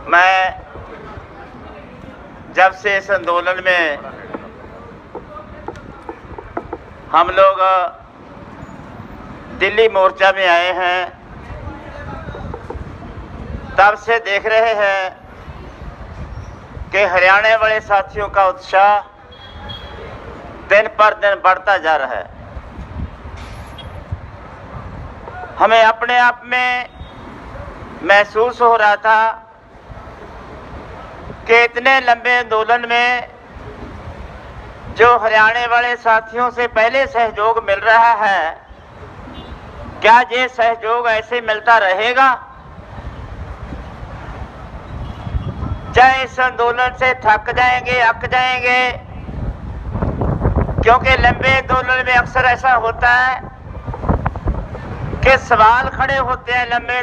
मैं जब से इस आंदोलन में हम लोग दिल्ली मोर्चा में आए हैं, तब से देख रहे हैं कि हरियाणा वाले साथियों का उत्साह दिन पर दिन बढ़ता जा रहा है। हमें अपने आप में महसूस हो रहा था कि इतने लंबे आंदोलन में जो हरियाणा वाले साथियों से पहले सहयोग मिल रहा है, क्या ये सहयोग ऐसे मिलता रहेगा? चाहे इस आंदोलन से थक जाएंगे, अक जाएंगे, क्योंकि लंबे आंदोलन में अक्सर ऐसा होता है कि सवाल खड़े होते हैं। लंबे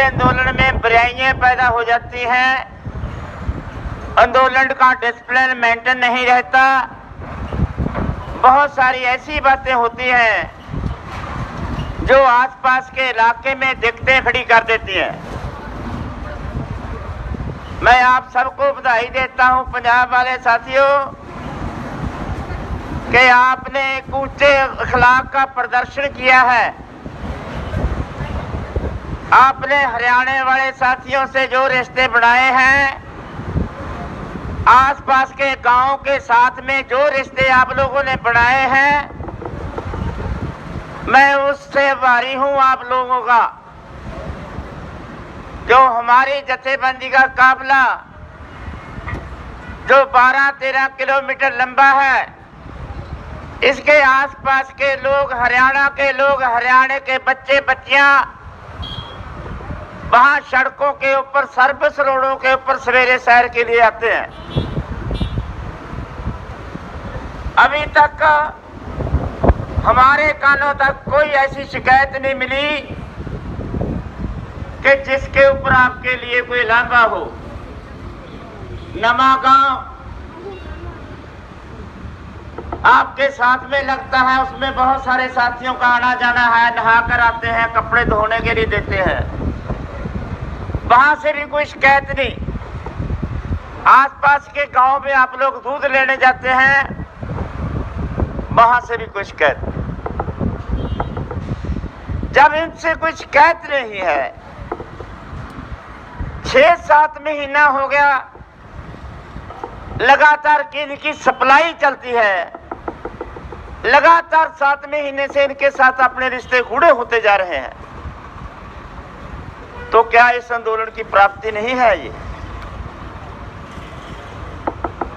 आंदोलन में बुराइयां पैदा हो जाती हैं, आंदोलन का डिसिप्लिन मेंटेन नहीं रहता, बहुत सारी ऐसी बातें होती हैं जो आसपास के इलाके में दिक्कतें खड़ी कर देती हैं। मैं आप सबको बधाई देता हूं पंजाब वाले साथियों कि आपने एक ऊंचे अखलाक का प्रदर्शन किया है। आपने हरियाणा वाले साथियों से जो रिश्ते बनाए हैं, आसपास के गांवों के साथ में जो रिश्ते आप लोगों ने बनाए हैं, मैं उससे आभारी हूं आप लोगों का। जो हमारी जथेबंदी का काफिला जो 12-13 किलोमीटर लंबा है, इसके आसपास के लोग, हरियाणा के लोग, हरियाणा के बच्चे बच्चियां वहां सड़कों के ऊपर, सर्विस रोडों के ऊपर सवेरे सैर के लिए आते हैं। अभी तक हमारे कानों तक कोई ऐसी शिकायत नहीं मिली कि जिसके ऊपर आपके लिए कोई लांबा हो। नमागांव आपके साथ में लगता है, उसमें बहुत सारे साथियों का आना जाना है, नहाकर आते हैं, कपड़े धोने के लिए देते हैं, वहां से भी कोई शिकायत नहीं। आसपास के गांव में आप लोग दूध लेने जाते हैं, वहां से भी कोई शिकायत नहीं। जब इनसे कोई शिकायत नहीं है, 6-7 महीना हो गया लगातार की इनकी सप्लाई चलती है, लगातार 7 महीने से इनके साथ अपने रिश्ते गूढ़े होते जा रहे हैं, तो क्या इस आंदोलन की प्राप्ति नहीं है? ये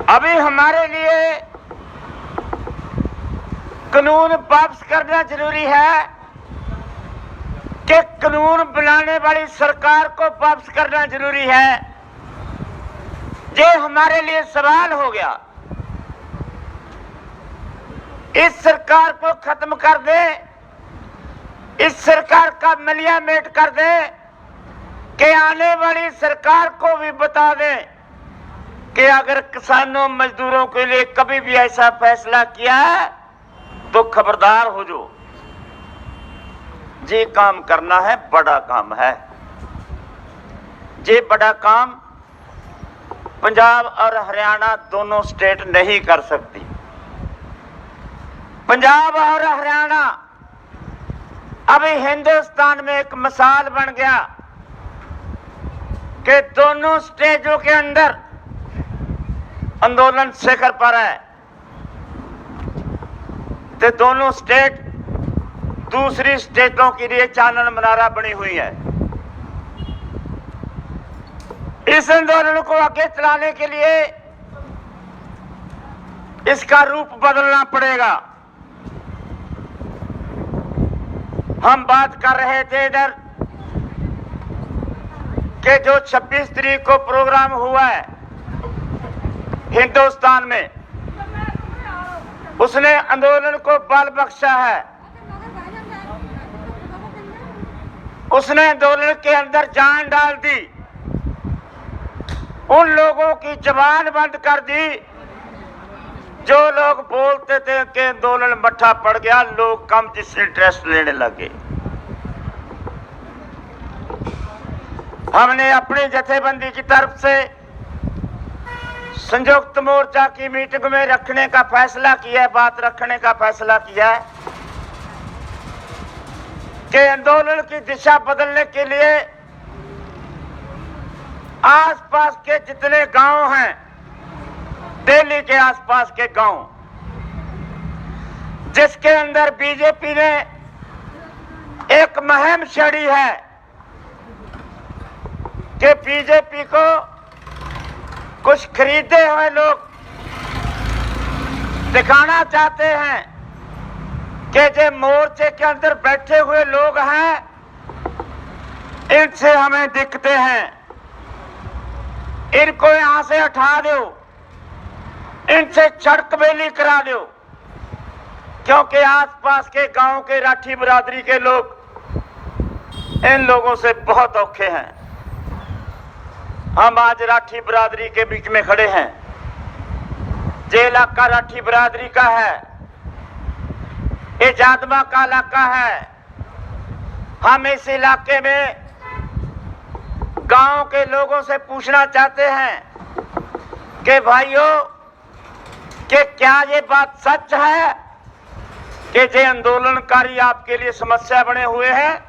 अभी हमारे लिए कानून वापस करना जरूरी है कि कानून बनाने वाली सरकार को वापस करना जरूरी है। ये हमारे लिए सवाल हो गया। इस सरकार को खत्म कर दे, इस सरकार का मलियामेट कर दे, कि आने वाली सरकार को भी बता दें कि अगर किसानों मजदूरों के लिए कभी भी ऐसा फैसला किया है तो खबरदार हो जो। ये काम करना है, बड़ा काम है। ये बड़ा काम पंजाब और हरियाणा दोनों स्टेट नहीं कर सकती। पंजाब और हरियाणा अभी हिंदुस्तान में एक मिसाल बन गया कि दोनों स्टेटों के अंदर आंदोलन शिखर पर है, तो दोनों स्टेट दूसरी स्टेटों के लिए चानन मिनारा बनी हुई है। इस आंदोलन को आगे चलाने के लिए इसका रूप बदलना पड़ेगा। हम बात कर रहे थे इधर कि जो 26 तारीख को प्रोग्राम हुआ है हिंदुस्तान में, उसने आंदोलन को बल बख्शा है, उसने आंदोलन के अंदर जान डाल दी, उन लोगों की जबान बंद कर दी जो लोग बोलते थे कि आंदोलन मट्ठा पड़ गया, लोग कम डिसइंटरेस्ट लेने लगे। हमने अपनी जथेबंदी की तरफ से संयुक्त मोर्चा की मीटिंग में रखने का फैसला किया है, बात रखने का फैसला किया है कि आंदोलन की दिशा बदलने के लिए आसपास के जितने गांव हैं, दिल्ली के आसपास के गांव, जिसके अंदर बीजेपी ने एक मुहिम छेड़ी है कि बीजेपी को कुछ खरीदे हुए लोग दिखाना चाहते हैं कि जो मोर्चे के अंदर बैठे हुए लोग हैं, इनसे हमें दिखते हैं, इनको यहां से हटा दो, इनसे चड़कबेली करा दो, क्योंकि आसपास के गांव के राठी बिरादरी के लोग इन लोगों से बहुत औखे हैं। हम आज राठी बिरादरी के बीच में खड़े हैं। ये इलाका राठी बिरादरी का है, ये जादमा का इलाका है। हम इस इलाके में गांव के लोगों से पूछना चाहते हैं कि भाइयों, कि क्या ये बात सच है कि ये आंदोलनकारी आपके लिए समस्या बने हुए हैं?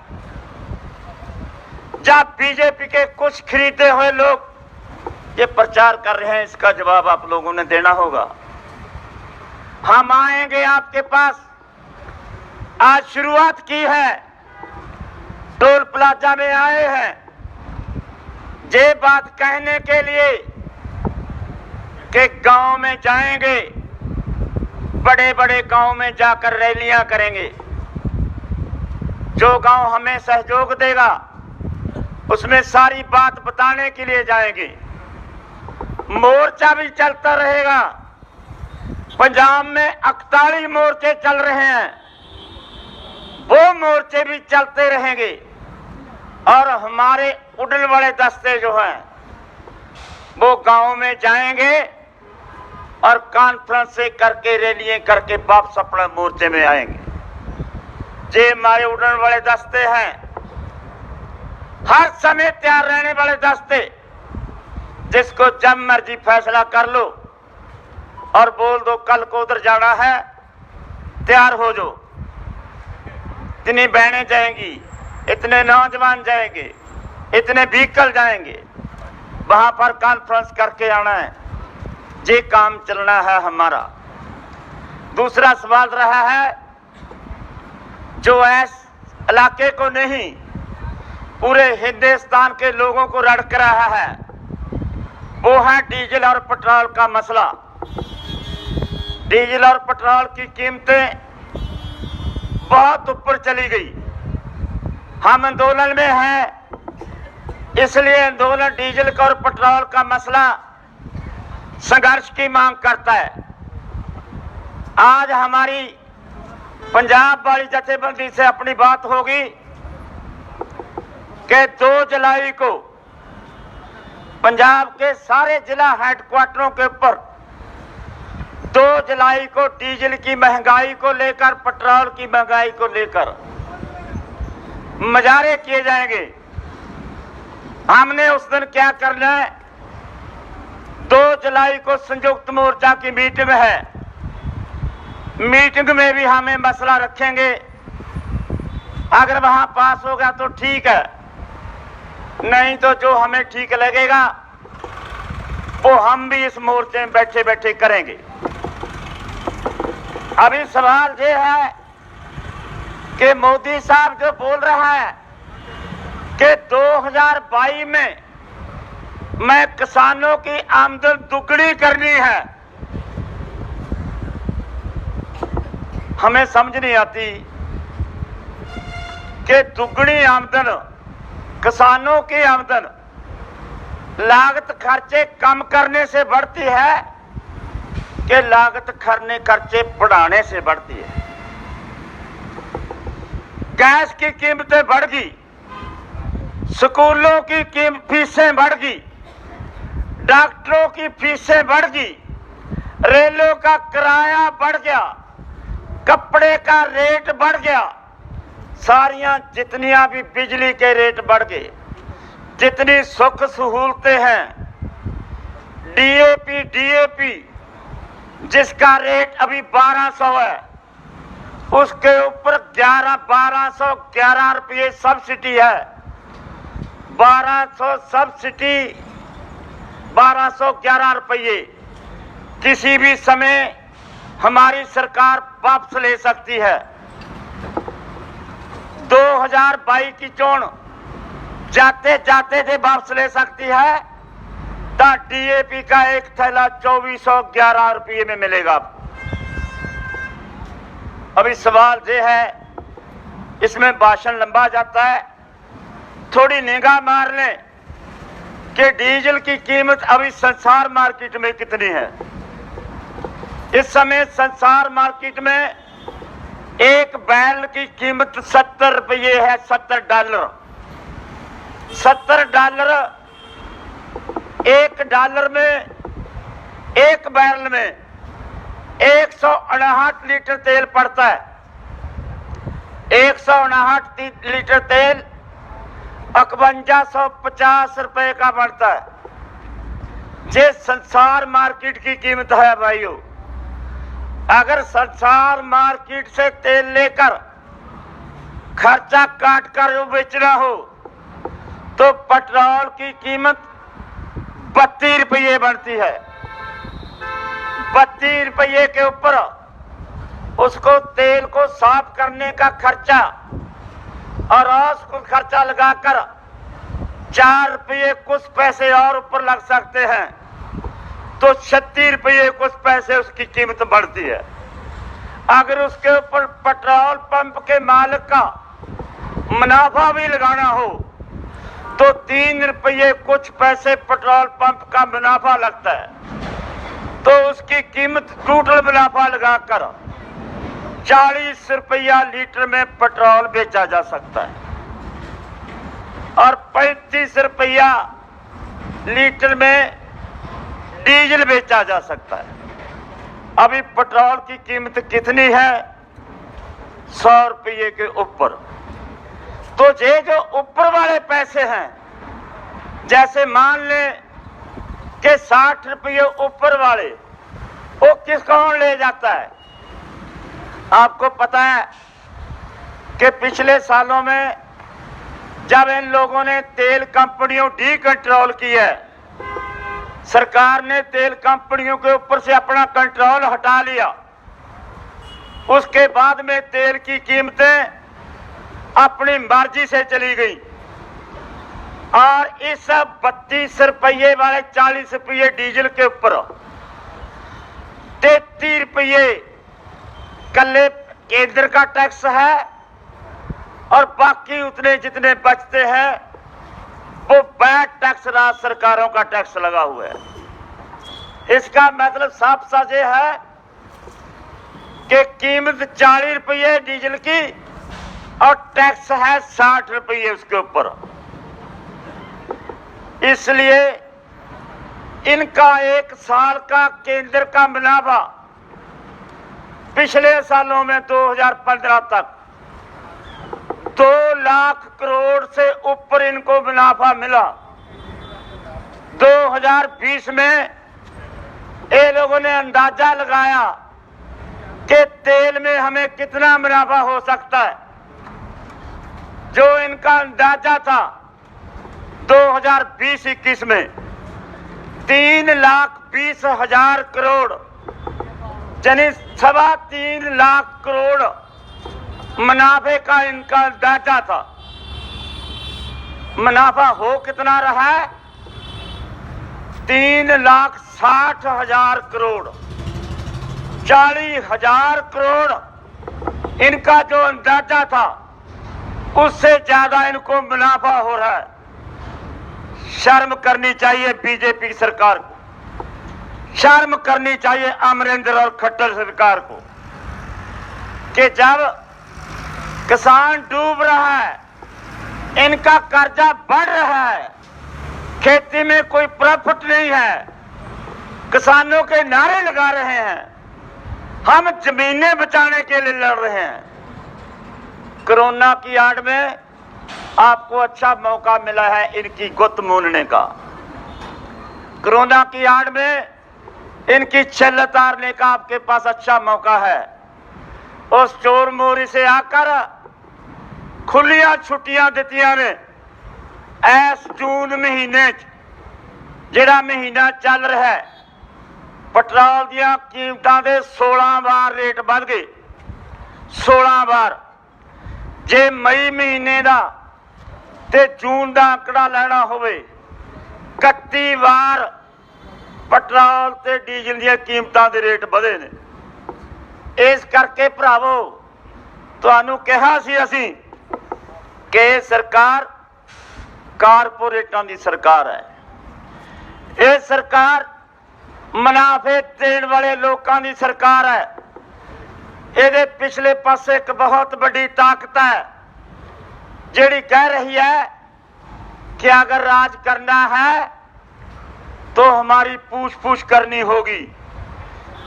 जब बीजेपी के कुछ खरीदे हुए लोग ये प्रचार कर रहे हैं, इसका जवाब आप लोगों ने देना होगा। हम आएंगे आपके पास। आज शुरुआत की है, टोल प्लाजा में आए हैं ये बात कहने के लिए कि गांव में जाएंगे, बड़े बड़े गांव में जाकर रैलियां करेंगे। जो गांव हमें सहयोग देगा उसमें सारी बात बताने के लिए जाएंगे। मोर्चा भी चलता रहेगा। पंजाब में 41 मोर्चे चल रहे हैं, वो मोर्चे भी चलते रहेंगे। और हमारे उड़न वाले दस्ते जो हैं वो गांव में जाएंगे और कॉन्फ्रेंस करके रैलियां करके वापस अपने मोर्चे में आएंगे। ये हमारे उड़न वाले दस्ते हैं, हर समय तैयार रहने वाले दस्ते, जिसको जब मर्जी फैसला कर लो और बोल दो कल को उधर जाना है, तैयार हो जाओ। इतनी बहनें जाएंगी, इतने नौजवान जाएंगे, इतने व्हीकल जाएंगे, वहां पर कॉन्फ्रेंस करके आना है। ये काम चलना है हमारा। दूसरा सवाल रहा है जो इस इलाके को नहीं, पूरे हिंदुस्तान के लोगों को रड़क रहा है, वो है डीजल और पेट्रोल का मसला। डीजल और पेट्रोल की कीमतें बहुत ऊपर चली गई। हम आंदोलन में हैं, इसलिए आंदोलन डीजल का और पेट्रोल का मसला संघर्ष की मांग करता है। आज हमारी पंजाब वाली जथेबंदी से अपनी बात होगी कि 2 जुलाई को पंजाब के सारे जिला हेडक्वार्टरों के ऊपर 2 जुलाई को डीजल की महंगाई को लेकर, पेट्रोल की महंगाई को लेकर मुजाहरे किए जाएंगे। हमने उस दिन क्या करना है, 2 जुलाई को संयुक्त मोर्चा की मीटिंग है। मीटिंग में भी हमें मसला रखेंगे। अगर वहां पास होगा तो ठीक है, नहीं तो जो हमें ठीक लगेगा वो हम भी इस मोर्चे में बैठे बैठे करेंगे। अभी सवाल ये है कि मोदी साहब जो बोल रहा है कि 2022 में मैं किसानों की आमदन दुगनी करनी है, हमें समझ नहीं आती कि दुगनी आमदन, किसानों की आमदन लागत खर्चे कम करने से बढ़ती है कि लागत खर्चे बढ़ाने से बढ़ती है। गैस की कीमतें बढ़ गई, स्कूलों की फीसें बढ़ गई, डॉक्टरों की फीसें बढ़ गई, रेलों का किराया बढ़ गया, कपड़े का रेट बढ़ गया, सारियां जितनियां भी बिजली के रेट बढ़ गए, जितनी सुख सहूलतें हैं, डीएपी जिसका रेट अभी 1200 है, उसके ऊपर 1211 रुपये सब्सिडी है। 1200 सब्सिडी, 1211 रुपये किसी भी समय हमारी सरकार वापस ले सकती है। 2022 की चोन जाते जाते से वापस ले सकती है, तो डीएपी का एक थैला 2411 रुपये में मिलेगा। अभी सवाल ये है, इसमें भाषण लंबा जाता है, थोड़ी निगाह मार लें कि डीजल की कीमत अभी संसार मार्केट में कितनी है। इस समय संसार मार्केट में एक बैरल की कीमत 70 रुपये है, $70। $70 $1 में, एक बैरल में 159 लीटर तेल पड़ता है। 159 लीटर तेल 5150 रुपए का पड़ता है। ये संसार मार्केट की कीमत है भाइयों। अगर संसार मार्केट से तेल लेकर खर्चा काट कर बेचना हो तो पेट्रोल की कीमत 32 रुपये बनती है। 32 रुपये के ऊपर उसको तेल को साफ करने का खर्चा और उसको खर्चा लगाकर 4 रुपये कुछ पैसे और ऊपर लग सकते हैं, तो 36 रुपये कुछ पैसे उसकी कीमत बढ़ती है। अगर उसके ऊपर पेट्रोल पंप के मालिक का मुनाफा भी लगाना हो तो 3 रुपये कुछ पैसे पेट्रोल पंप का मुनाफा लगता है, तो उसकी कीमत टोटल मुनाफा लगाकर 40 रुपया लीटर में पेट्रोल बेचा जा सकता है और 35 रुपया लीटर में डीजल बेचा जा सकता है। अभी पेट्रोल की कीमत कितनी है? 100 रुपये के ऊपर। तो ये जो ऊपर वाले पैसे हैं, जैसे मान लें कि 60 रुपये ऊपर वाले, वो किस कौन ले जाता है? आपको पता है कि पिछले सालों में जब इन लोगों ने तेल कंपनियों डी कंट्रोल की है, सरकार ने तेल कंपनियों के ऊपर से अपना कंट्रोल हटा लिया, उसके बाद में तेल की कीमतें अपनी मर्जी से चली गई और इस 32 रुपये वाले 40 रुपये डीजल के ऊपर 33 रुपये कल्ले केंद्र का टैक्स है और बाकी उतने जितने बचते हैं वो वैट टैक्स राज्य सरकारों का टैक्स लगा हुआ है। इसका मतलब साफ साफ ये है कि कीमत 40 रुपये डीजल की और टैक्स है 60 रुपये उसके ऊपर। इसलिए इनका एक साल का केंद्र का मुनाफा पिछले सालों में 2015 तक 2 लाख करोड़ से ऊपर इनको मुनाफा मिला। 2020 में ये लोगों ने अंदाजा लगाया कि तेल में हमें कितना मुनाफा हो सकता है। जो इनका अंदाजा था 2020-21 में 3,20,000 करोड़, यानी 3.25 लाख करोड़ मुनाफे का इनका अंदाजा था। मुनाफा हो कितना रहा है? 3,60,000 करोड़। 40,000 करोड़ इनका जो अंदाजा था उससे ज्यादा इनको मुनाफा हो रहा है। शर्म करनी चाहिए बीजेपी सरकार को, शर्म करनी चाहिए अमरिंदर और खट्टर सरकार को कि जब किसान डूब रहा है, इनका कर्जा बढ़ रहा है, खेती में कोई प्रॉफिट नहीं है, किसानों के नारे लगा रहे हैं, हम जमीनें बचाने के लिए लड़ रहे हैं। कोरोना की आड़ में आपको अच्छा मौका मिला है इनकी गुत्त मूंदने का। कोरोना की आड़ में इनकी छल उतारने का आपके पास अच्छा मौका है। उस चोर मोरी से आकर खुलियां छुट्टियां दित्तियां ने। इस जून महीने ਜਿਹੜਾ ਮਹੀਨਾ ਚੱਲ ਰਿਹਾ ਹੈ, ਪੈਟਰੋਲ ਦੀਆਂ ਕੀਮਤਾਂ ਦੇ 16 ਵਾਰ ਰੇਟ ਵੱਧ ਗਏ। 16 ਵਾਰ। ਜੇ ਮਈ ਮਹੀਨੇ ਦਾ ਤੇ ਜੂਨ ਦਾ ਅੰਕੜਾ ਲੈਣਾ ਹੋਵੇ, 31 ਵਾਰ ਪੈਟਰੋਲ ਤੇ ਡੀਜ਼ਲ ਦੀਆਂ ਕੀਮਤਾਂ ਦੇ ਰੇਟ ਵਧੇ ਨੇ। ਇਸ ਕਰਕੇ ਭਰਾਵੋ, ਤੁਹਾਨੂੰ ਕਿਹਾ ਸੀ ਅਸੀਂ ਕਿ ਇਹ ਸਰਕਾਰ ਕਾਰਪੋਰੇਟਾਂ ਦੀ ਸਰਕਾਰ ਹੈ। ਇਹ ਸਰਕਾਰ ਮੁਨਾਫੇ ਦੇਣ ਵਾਲੇ ਲੋਕਾਂ ਦੀ ਸਰਕਾਰ ਹੈ। ਇਹਦੇ ਪਿਛਲੇ ਪਾਸੇ ਇੱਕ ਬਹੁਤ ਵੱਡੀ ਤਾਕਤ ਹੈ ਜਿਹੜੀ कह रही है कि अगर राज करना है तो हमारी पूछ पूछ करनी होगी।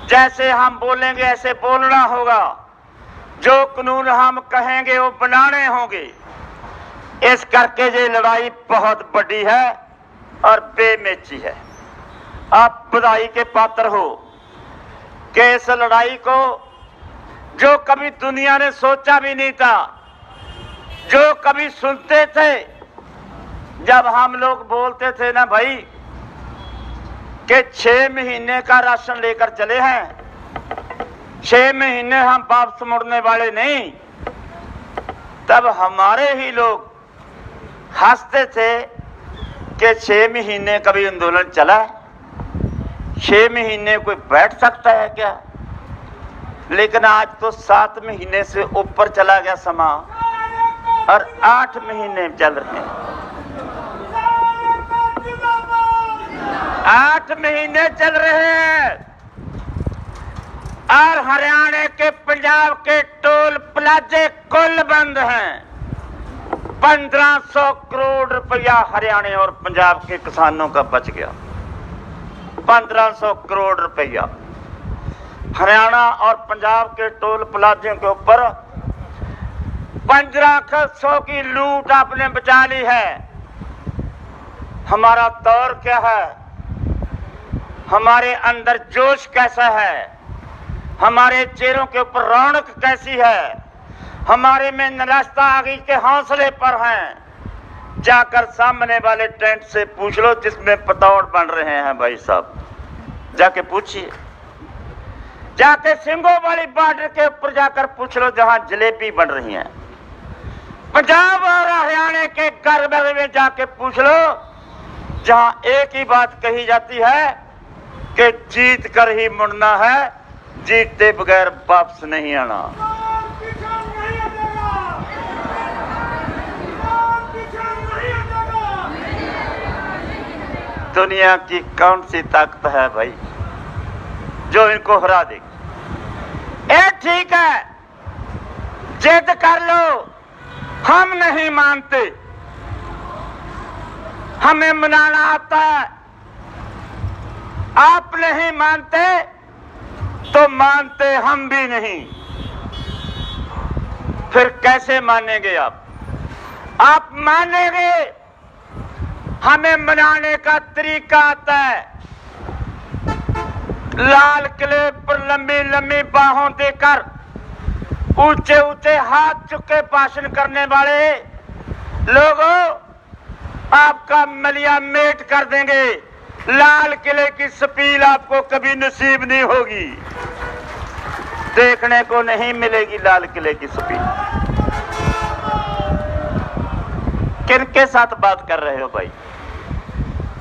जैसे हम बोलेंगे ऐसे बोलना होगा। जो कानून हम कहेंगे वो बनाने होंगे। इस करके ये लड़ाई बहुत बड़ी है और बेमेची है। आप बधाई के पात्र हो कि इस लड़ाई को जो कभी दुनिया ने सोचा भी नहीं था, जो कभी सुनते थे जब हम लोग बोलते थे ना भाई कि 6 महीने का राशन लेकर चले हैं, 6 महीने हम वापस मुड़ने वाले नहीं, तब हमारे ही लोग हंसते थे कि 6 महीने कभी आंदोलन चला, 6 महीने कोई बैठ सकता है क्या? लेकिन आज तो 7 महीने से ऊपर चला गया समा और 8 महीने चल रहे हैं। 8 महीने चल रहे हैं और हरियाणा के पंजाब के टोल प्लाजे कुल बंद हैं। 1500 करोड़ रुपया हरियाणा और पंजाब के किसानों का बच गया। 1500 करोड़ रुपया हरियाणा और पंजाब के टोल प्लाजे के ऊपर 1500 की लूट आपने बचा ली है। हमारा दौर क्या है, हमारे अंदर जोश कैसा है, हमारे चेहरों के ऊपर रौनक कैसी है, हमारे में निराशा आगे के हौसले पर हैं। जाकर सामने वाले टेंट से पूछ लो जिसमें पतौड़ बन रहे हैं भाई साहब, जाके पूछिए। जाके सिंगों वाली बॉर्डर के ऊपर जाकर पूछ लो जहां जलेबी बन रही हैं। पंजाब और हरियाणा के गरबे में जाके पूछ लो जहां एक ही बात कही जाती है कि जीत कर ही मुड़ना है, जीतते बगैर वापस नहीं आना। दुनिया की कौन सी ताकत है भाई जो इनको हरा देगी? ए ठीक है, जिद कर लो, हम नहीं मानते, हमें मनाना आता है। आप नहीं मानते तो मानते हम भी नहीं, फिर कैसे मानेंगे आप? आप मानेंगे, हमें मनाने का तरीका आता है। लाल किले पर लंबी लंबी बाहों देकर ऊंचे ऊंचे हाथ चुके भाषण करने वाले लोगों, आपका मलिया मेट कर देंगे। लाल किले की स्पील आपको कभी नसीब नहीं होगी, देखने को नहीं मिलेगी लाल किले की स्पील। किनके साथ बात कर रहे हो भाई?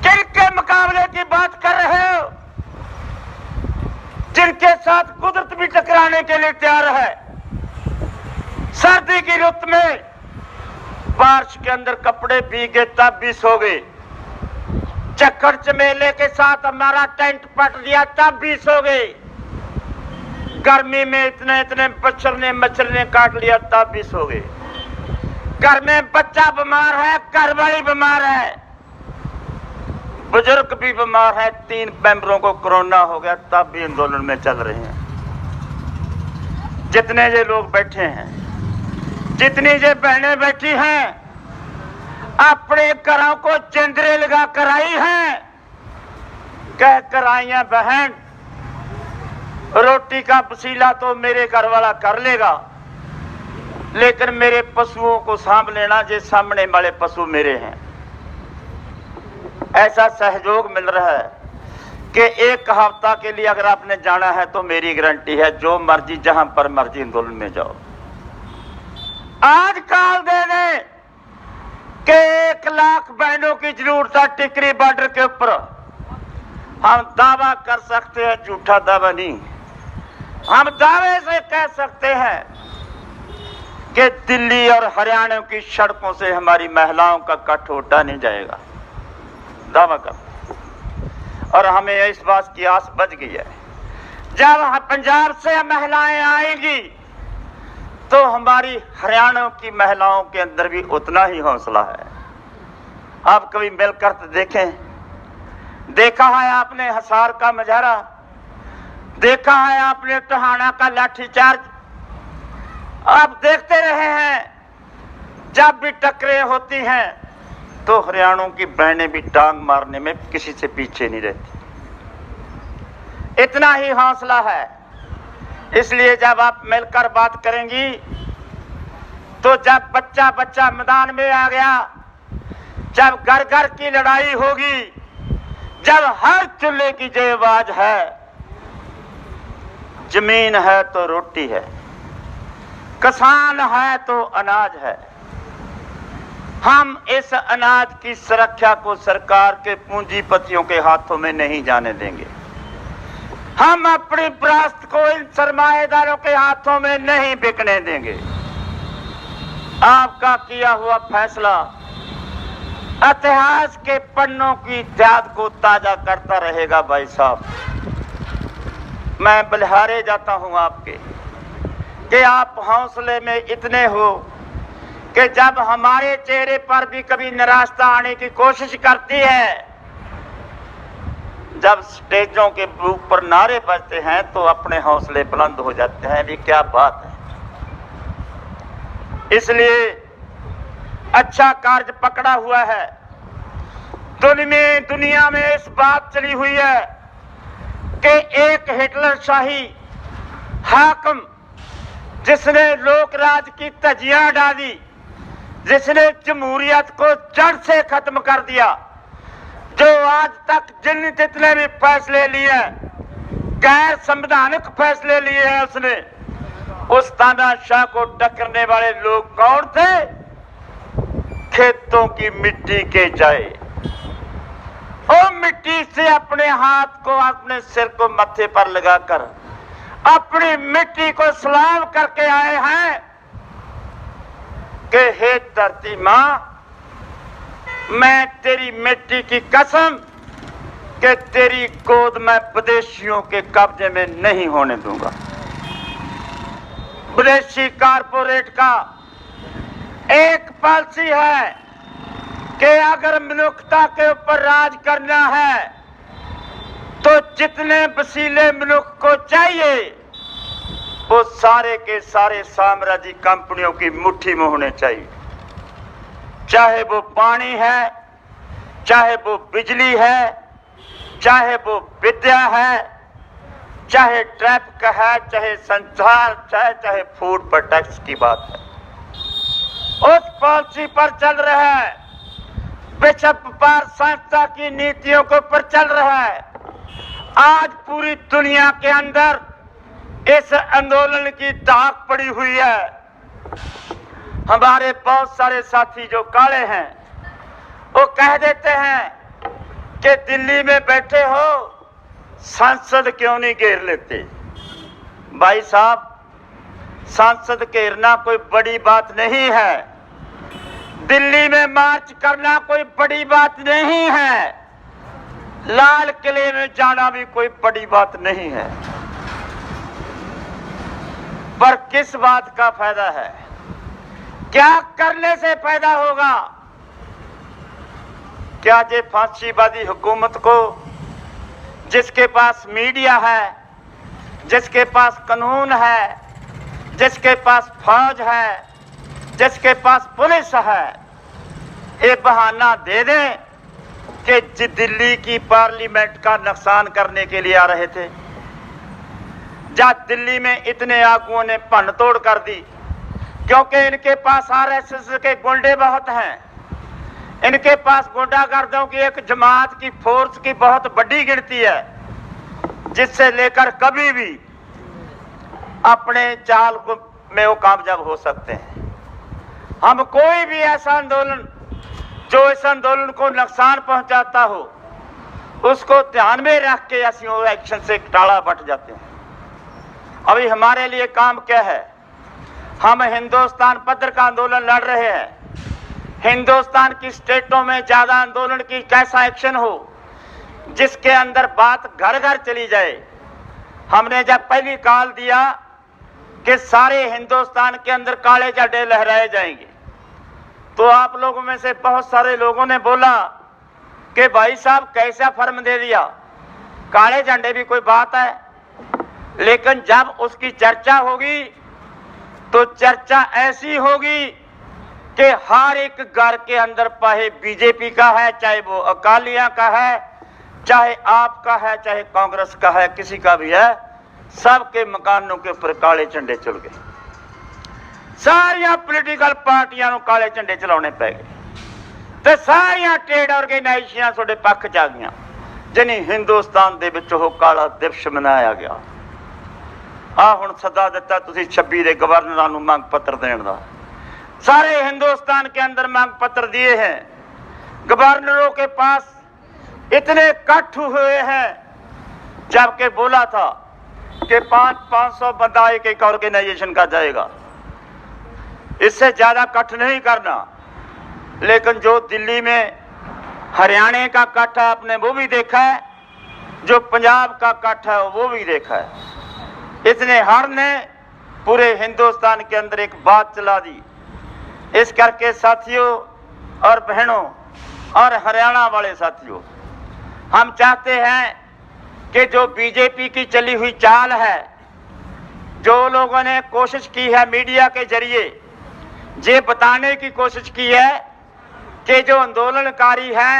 किनके मुकाबले की बात कर रहे हो? जिनके साथ कुदरत भी टकराने के लिए तैयार है। सर्दी की रुत में बारिश के अंदर कपड़े भीगे तब भी सो गए। चक्कर चमेले के साथ हमारा टेंट पट दिया तब भी सो गए। गर्मी में इतने इतने मच्छर ने काट लिया तब भी सो गए। घर में बच्चा बीमार है, घर वाली बीमार है, बुजुर्ग भी बीमार है, 3 मेंबरों को कोरोना हो गया तब भी आंदोलन में चल रहे हैं। जितने ये लोग बैठे हैं, जितनी ये बहनें बैठी हैं, अपने घरों को जिंदरे लगा कर आई हैं, कह कर आई हैं बहन रोटी का वसीला तो मेरे घर वाला कर लेगा, लेकिन मेरे पशुओं को सांभ लेना, जे सामने वाले पशु मेरे हैं। ऐसा सहयोग मिल रहा है कि एक हफ्ता के लिए अगर आपने जाना है तो मेरी गारंटी है जो मर्जी जहां पर मर्जी आंदोलन में जाओ। आज काल दे दे कि 1 लाख बहनों की जरूरत है टिकरी बॉर्डर के ऊपर। हम दावा कर सकते हैं, झूठा दावा नहीं, हम दावे से कह सकते हैं कि दिल्ली और हरियाणा की सड़कों से हमारी महिलाओं का कट उठा नहीं जाएगा, दावा कर। और हमें इस बात की आस बच गई है, जब पंजाब से महिलाएं आएंगी तो हमारी हरियाणा की महिलाओं के अंदर भी उतना ही हौसला है। आप कभी मिलकर तो देखें, देखा है आपने हिसार का मुजाहरा, देखा है आपने टोहाना का लाठीचार्ज, आप देखते रहे हैं। जब भी टकरें होती हैं तो हरियाणा की बहनें भी टांग मारने में किसी से पीछे नहीं रहती, इतना ही हौसला है। इसलिए जब आप मिलकर बात करेंगी तो जब बच्चा बच्चा मैदान में आ गया, जब घर घर की लड़ाई होगी, जब हर चूल्हे की जो आवाज है, जमीन है तो रोटी है, किसान है तो अनाज है, हम इस अनाज की सुरक्षा को सरकार के पूंजीपतियों के हाथों में नहीं जाने देंगे। हम अपनी विरासत को इन सरमाएदारों के हाथों में नहीं बिकने देंगे। आपका किया हुआ फैसला इतिहास के पन्नों की याद को ताजा करता रहेगा। भाई साहब, मैं बलिहारे जाता हूं आपके कि आप हौसले में इतने हो कि जब हमारे चेहरे पर भी कभी निराशा आने की कोशिश करती है, जब स्टेजों के ऊपर नारे बजते हैं तो अपने हौसले बुलंद हो जाते हैं। ये क्या बात है। इसलिए अच्छा कार्य पकड़ा हुआ है। दुनिया में इस बात चली हुई है कि एक हिटलर शाही हाकिम जिसने लोकराज की धज्जियां डाली, जिसने जमहूरियत को जड़ से खत्म कर दिया, जो आज तक जितने भी फैसले लिए, गैर संवैधानिक फैसले लिए हैं, उसने उस तानाशाह को टक्करने वाले लोग कौन थे? खेतों की मिट्टी के जाए, वो मिट्टी से अपने हाथ को अपने सिर को मत्थे पर लगाकर अपनी मिट्टी को सलाम करके आए हैं कि हे धरती मां, मैं तेरी मिट्टी की कसम कि तेरी गोद मैं विदेशियों के कब्जे में नहीं होने दूंगा। विदेशी कारपोरेट का एक पॉलिसी है कि अगर मनुष्यता के ऊपर राज करना है तो जितने वसीले मनुष्य को चाहिए वो सारे के सारे साम्राज्य कंपनियों की मुट्ठी में होने चाहिए। चाहे वो पानी है, चाहे वो बिजली है, चाहे वो विद्या है, चाहे ट्रैफिक है, चाहे संचार, चाहे फूड पर टैक्स की बात है, उस पॉलिसी पर चल रहा है। विश्व व्यापार संस्था की नीतियों के ऊपर चल रहा है। आज पूरी दुनिया के अंदर इस आंदोलन की धाक पड़ी हुई है। हमारे बहुत सारे साथी जो काले हैं वो कह देते हैं कि दिल्ली में बैठे हो, संसद क्यों नहीं घेर लेते? भाई साहब, संसद घेरना कोई बड़ी बात नहीं है, दिल्ली में मार्च करना कोई बड़ी बात नहीं है, लाल किले में जाना भी कोई बड़ी बात नहीं है। पर किस बात का फायदा है? क्या करने से फायदा होगा? क्या ये फांसीवादी हुकूमत को, जिसके पास मीडिया है, जिसके पास कानून है, जिसके पास फौज है, जिसके पास पुलिस है, ये बहाना दे दें कि दिल्ली की पार्लियामेंट का नुकसान करने के लिए आ रहे थे। जब दिल्ली में इतने आगुओं ने भन्न तोड़ कर दी, क्योंकि इनके पास आरएसएस के गुंडे बहुत हैं, इनके पास गुंडागर्दों की एक जमात की फोर्स की बहुत बड़ी गिनती है, जिससे लेकर कभी भी अपने चाल में वो कामयाब हो सकते हैं। हम कोई भी ऐसा आंदोलन जो इस आंदोलन को नुकसान पहुंचाता हो, उसको ध्यान में रख के ऐसी एक्शन से टाला बट जाते हैं। अभी हमारे लिए काम क्या है? हम हिंदुस्तान पत्र का आंदोलन लड़ रहे हैं। हिंदुस्तान की स्टेटों में ज्यादा आंदोलन की कैसा एक्शन हो जिसके अंदर बात घर घर चली जाए। हमने जब पहली कॉल दिया कि सारे हिंदुस्तान के अंदर काले झंडे लहराए जाएंगे, तो आप लोगों में से बहुत सारे लोगों ने बोला कि भाई साहब कैसा फर्म दे दिया, काले झंडे भी कोई बात है। लेकिन जब उसकी चर्चा होगी तो चर्चा ऐसी होगी कि हर एक घर के अंदर चाहे बीजेपी का है, चाहे वो अकालियां का है, चाहे आपका है, चाहे कांग्रेस का है, किसी का भी है, सबके मकानों के ऊपर काले झंडे चल गए। सारिया पॉलिटिकल पार्टियां ਨੂੰ काले झंडे चलाने पै गए ते सारिया ट्रेड ऑर्गेनाइजेशनां ਤੁਹਾਡੇ पक्ष च आ गईਆਂ, जिन्नी हिंदुस्तान दे विच ਉਹ काला दिवस मनाया गया। आ हुण सदा दिता तुसीं 26 ਦੇ गवर्नरां ਨੂੰ ਮੰਗ पत्र देण दा। सारे हिंदुस्तान के अंदर मांग पत्र दिए हैं। गवर्नरों के पास इतने इकट्ठ हुए हैं, जबकि बोला था कि 500 बंदा एक ऑर्गेनाइजेशन का जाएगा, इससे ज्यादा इकट्ठ नहीं करना। लेकिन जो दिल्ली में हरियाणा का इकट्ठ है आपने वो भी देखा है, जो पंजाब का इकट्ठ है वो भी देखा है। इसने हर ने पूरे हिंदुस्तान के अंदर एक बात चला दी। इस करके साथियों और बहनों और हरियाणा वाले साथियों, हम चाहते हैं कि जो बीजेपी की चली हुई चाल है, जो लोगों ने कोशिश की है मीडिया के जरिए ये बताने की कोशिश की है कि जो आंदोलनकारी हैं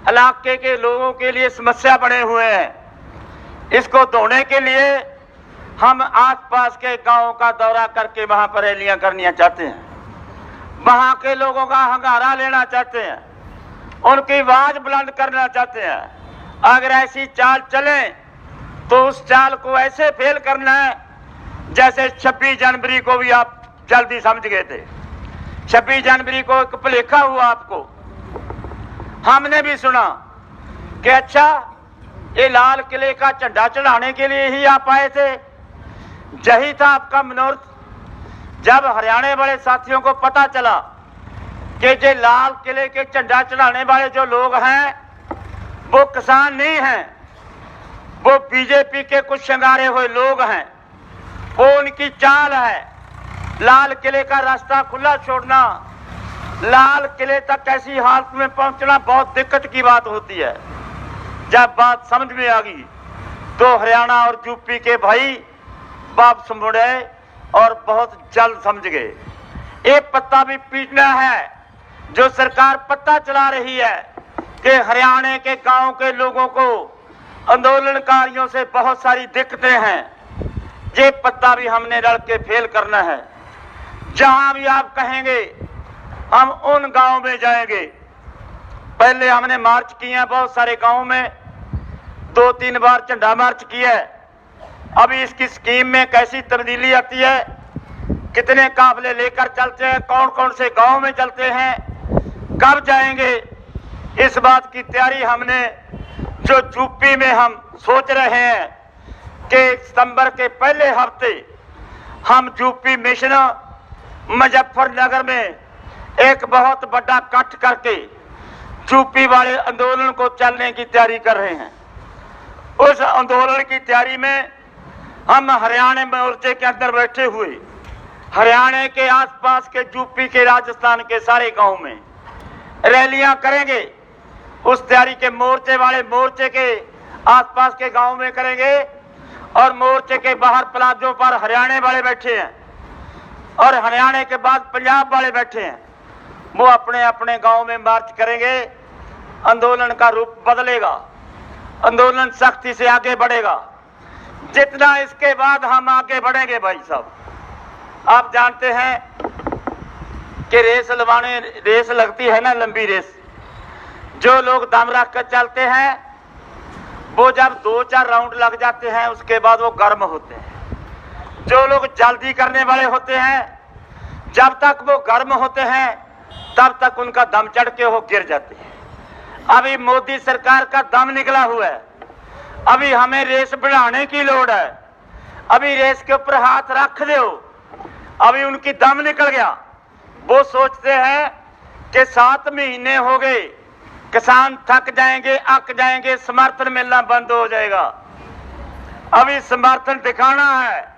इलाके के लोगों के लिए समस्या बने हुए हैं, इसको धोने के लिए हम आसपास के गांवों का दौरा करके वहां पर रैलियां करनी चाहते हैं, वहां के लोगों का हंगारा लेना चाहते हैं, उनकी आवाज बुलंद करना चाहते हैं। अगर ऐसी चाल चले तो उस चाल को ऐसे फेल करना है जैसे 26 जनवरी को भी आप जल्दी समझ गए थे। 26 जनवरी को एक भुलेखा हुआ आपको, हमने भी सुना कि अच्छा ये लाल किले का झंडा चढ़ाने के लिए ही आप आए थे, यही था आपका मनोरथ। जब हरियाणा वाले साथियों को पता चला कि ये लाल किले के झंडा चढ़ाने वाले जो लोग हैं वो किसान नहीं हैं, वो बीजेपी के कुछ शंगारे हुए लोग हैं, वो उनकी चाल है लाल किले का रास्ता खुला छोड़ना, लाल किले तक ऐसी हालत में पहुंचना बहुत दिक्कत की बात होती है। जब बात समझ में आ गई तो हरियाणा और यूपी के भाई वापस मुड़े और बहुत जल्द समझ गए। ये पत्ता भी पीटना है। जो सरकार पत्ता चला रही है कि हरियाणा के गांव के लोगों को आंदोलनकारियों से बहुत सारी दिक्कतें हैं, ये पत्ता भी हमने रल के फेल करना है। जहां भी आप कहेंगे हम उन गांव में जाएंगे। पहले हमने मार्च किए हैं बहुत सारे गांव में, 2-3 बार झंडा मार्च किया है। अभी इसकी स्कीम में कैसी तब्दीली आती है, कितने काफले लेकर चलते हैं, कौन कौन से गांव में चलते हैं, कब जाएंगे, इस बात की तैयारी हमने जो यूपी में हम सोच रहे हैं कि सितंबर के पहले हफ्ते हम यूपी मिशन मुजफ्फरनगर में एक बहुत बड़ा इकट्ठ करके यूपी वाले आंदोलन को चलने की तैयारी कर रहे हैं। उस आंदोलन की तैयारी में हम हरियाणा मोर्चे के अंदर बैठे हुए हरियाणा के आसपास के यूपी के राजस्थान के सारे गांव में रैलियां करेंगे। उस तैयारी के मोर्चे वाले मोर्चे के आसपास के गांव में करेंगे और मोर्चे के बाहर प्लाजों पर हरियाणा वाले बैठे हैं और हरियाणा के बाद पंजाब वाले बैठे हैं। वो अपने अपने गांव में मार्च करेंगे। आंदोलन का रूप बदलेगा, आंदोलन सख्ती से आगे बढ़ेगा। जितना इसके बाद हम आगे बढ़ेंगे भाई साहब, आप जानते हैं कि रेस लगती है ना, लंबी रेस। जो लोग दम रख कर चलते हैं वो जब 2-4 राउंड लग जाते हैं उसके बाद वो गर्म होते हैं। जो लोग जल्दी करने वाले होते हैं, जब तक वो गर्म होते हैं तब तक उनका दम चढ़ के वो गिर जाते हैं। अभी मोदी सरकार का दम निकला हुआ है, अभी हमें रेस बढ़ाने की लोड़ है। अभी रेस के ऊपर हाथ रख दो, अभी उनकी दम निकल गया। वो सोचते हैं कि 7 महीने हो गए, किसान थक जाएंगे, अक जाएंगे, समर्थन मिलना बंद हो जाएगा। अभी समर्थन दिखाना है।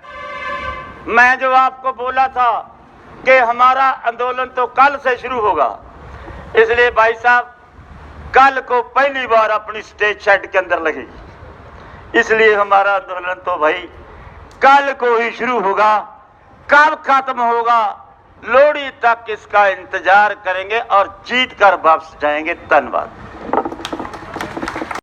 मैं जो आपको बोला था कि हमारा आंदोलन तो कल से शुरू होगा, इसलिए भाई साहब कल को पहली बार अपनी स्टेज शेड के अंदर लगेगी। इसलिए हमारा आंदोलन तो भाई कल को ही शुरू होगा। कब खत्म होगा, लोहड़ी तक इसका इंतजार करेंगे और जीत कर वापस जाएंगे। धन्यवाद।